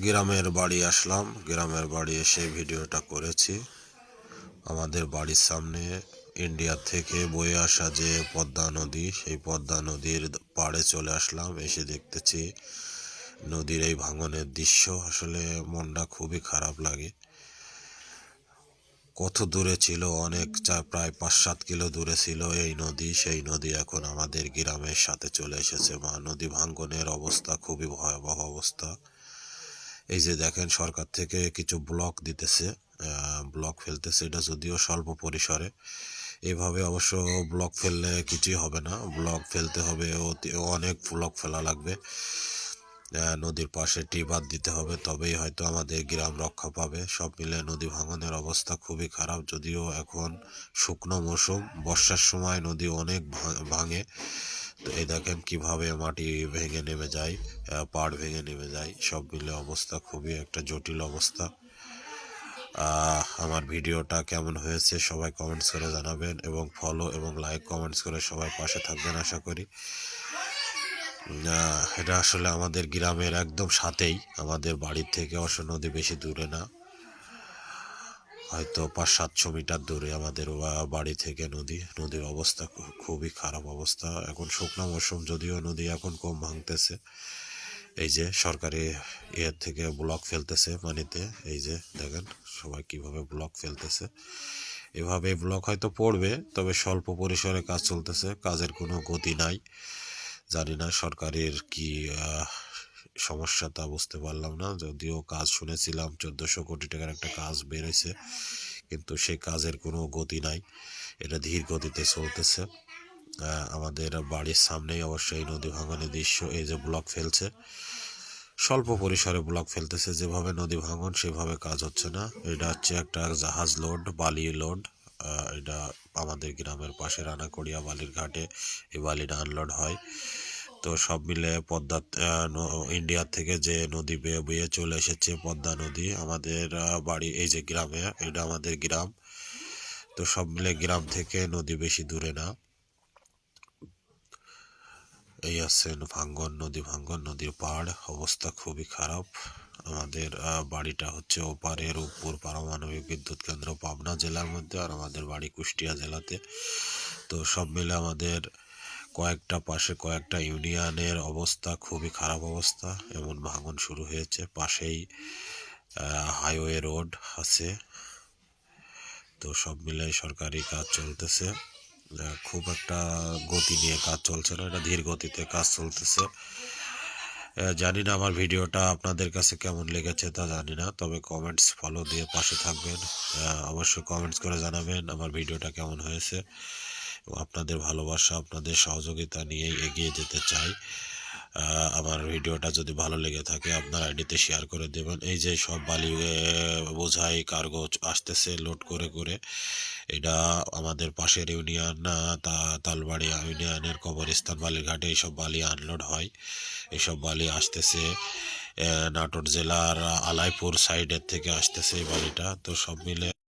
গ্রামের বাড়ি আসলাম। গ্রামের বাড়ি এসে ভিডিওটা করেছি। আমাদের বাড়ির সামনে ইন্ডিয়া থেকে বয়ে আসা যে পদ্মা নদী, সেই পদ্মা নদীর পাড়ে চলে আসলাম। এসে দেখতেছি নদীর এই ভাঙনের দৃশ্য। আসলে মনটা খুবই খারাপ লাগে। কত দূরে ছিল, অনেক প্রায় ৫-৭ কিলো দূরে ছিল এই নদী। সেই নদী এখন আমাদের গ্রামের সাথে চলে এসেছে। নদী ভাঙনের অবস্থা খুবই ভয়াবহ অবস্থা। এই যে দেখেন, সরকার থেকে কিছু ব্লক দিতেছে, ব্লক ফেলতেছে। এটা যদিও স্বল্প পরিসরে, এভাবে অবশ্য ব্লক ফেললে কিছুই হবে না। ব্লক ফেলতে হবে, অনেক ব্লক ফেলা লাগবে। নদীর পাশে টিবাদ দিতে হবে, তবেই হয়তো আমাদের গ্রাম রক্ষা পাবে। সব মিলে নদী ভাঙনের অবস্থা খুবই খারাপ। যদিও এখন শুকনো মৌসুম, বর্ষার সময় নদী অনেক ভাঙে। তো এই দেখেন কিভাবে মাটি ভেঙে নেমে যায়, পাড় ভেঙে নেমে যায়। সব মিলে অবস্থা খুবই একটা জটিল অবস্থা। আমার ভিডিওটা কেমন হয়েছে সবাই কমেন্টস করে জানাবেন, এবং ফলো এবং লাইক কমেন্টস করে সবাই পাশে থাকবেন আশা করি। এটা আসলে আমাদের গ্রামের একদম সাথেই, আমাদের বাড়ির থেকে অবশ্য নদী বেশি দূরে না, হয়তো ৫-৭০০ মিটার দূরে আমাদের বাড়ি থেকে নদীর অবস্থা খুবই খারাপ অবস্থা। এখন শুকনো মৌসুম, যদিও নদী এখন কম ভাঙতেছে। এই যে সরকারি থেকে ব্লক ফেলতেছে পানিতে। এই যে দেখেন সবাই কিভাবে ব্লক ফেলতেছে। এভাবে ব্লক হয়তো পড়বে, তবে স্বল্প পরিসরে কাজ চলতেছে, কাজের কোনো গতি নাই। জানি না সরকারের কি সমস্যা, তা বুঝতে পারলাম না। যদিও কাজ শুনেছিলাম ১৪০০ কোটি টাকার একটা কাজ বেরোইছে, কিন্তু সেই কাজের কোনো গতি নাই। এটা ধীর গতিতে চলতেছে। আমাদের বাড়ির সামনেই অবশ্যই নদী ভাঙনের দৃশ্য। এই যে ব্লক ফেলছে, স্বল্প পরিসরে ব্লক ফেলতেছে। যেভাবে নদী ভাঙন সেভাবে কাজ হচ্ছে না। এটা হচ্ছে একটা জাহাজ লোড, বালি লোড। এটা আমাদের গ্রামের পাশে রানাকড়িয়া বালির ঘাটে এই বালিটা আনলোড হয়। তো সব মিলে পদ্মা, ইন্ডিয়া থেকে যে নদী বেয়ে চলে এসেছে পদ্মা নদী আমাদের বাড়ি, এই যে গ্রামে, এটা আমাদের গ্রাম। তো সব মিলে গ্রাম থেকে নদী বেশি দূরে না। এই আছে নদী ভাঙ্গন, নদীর পাড় অবস্থা খুবই খারাপ। আমাদের বাড়িটা হচ্ছে ওপারে রূপপুর পারমাণবিক বিদ্যুৎ কেন্দ্র, পাবনা জেলার মধ্যে, আর আমাদের বাড়ি কুষ্টিয়া জেলাতে। তো সব মিলে আমাদের কয়েকটা ইউনিয়নের অবস্থা খুবই খারাপ অবস্থা। এমন ভাঙন শুরু হয়েছে, পাশেই হাইওয়ে রোড আছে। তো সব মিলে সরকারি কাজ চলতেছে, খুব একটা গতি নিয়ে কাজ চলছে না, এটা ধীর গতিতে কাজ চলতেছে। জানি না আমার ভিডিওটা আপনাদের কাছে কেমন লেগেছে তা জানি না, তবে কমেন্টস ফলো দিয়ে পাশে থাকবেন। অবশ্যই কমেন্টস করে জানাবেন আমার ভিডিওটা কেমন হয়েছে। আপনাদের ভালোবাসা, আপনাদের সহযোগিতা নিয়েই এগিয়ে যেতে চাই। আমার ভিডিওটা যদি ভালো লেগে থাকে আপনার আইডিতে শেয়ার করে দেবেন। এই যে সব বালি বোঝাই কার্গো আসতেছে লোড করে করে, এটা আমাদের পাশের ইউনিয়ন তালবাড়ি ইউনিয়নের কবরস্থান বালিঘাটে এইসব বালি আনলোড হয়। এইসব বালি আসতেছে নাটোর জেলার আলাইপুর সাইডের থেকে আসতেছে এই বালিটা। তো সব মিলে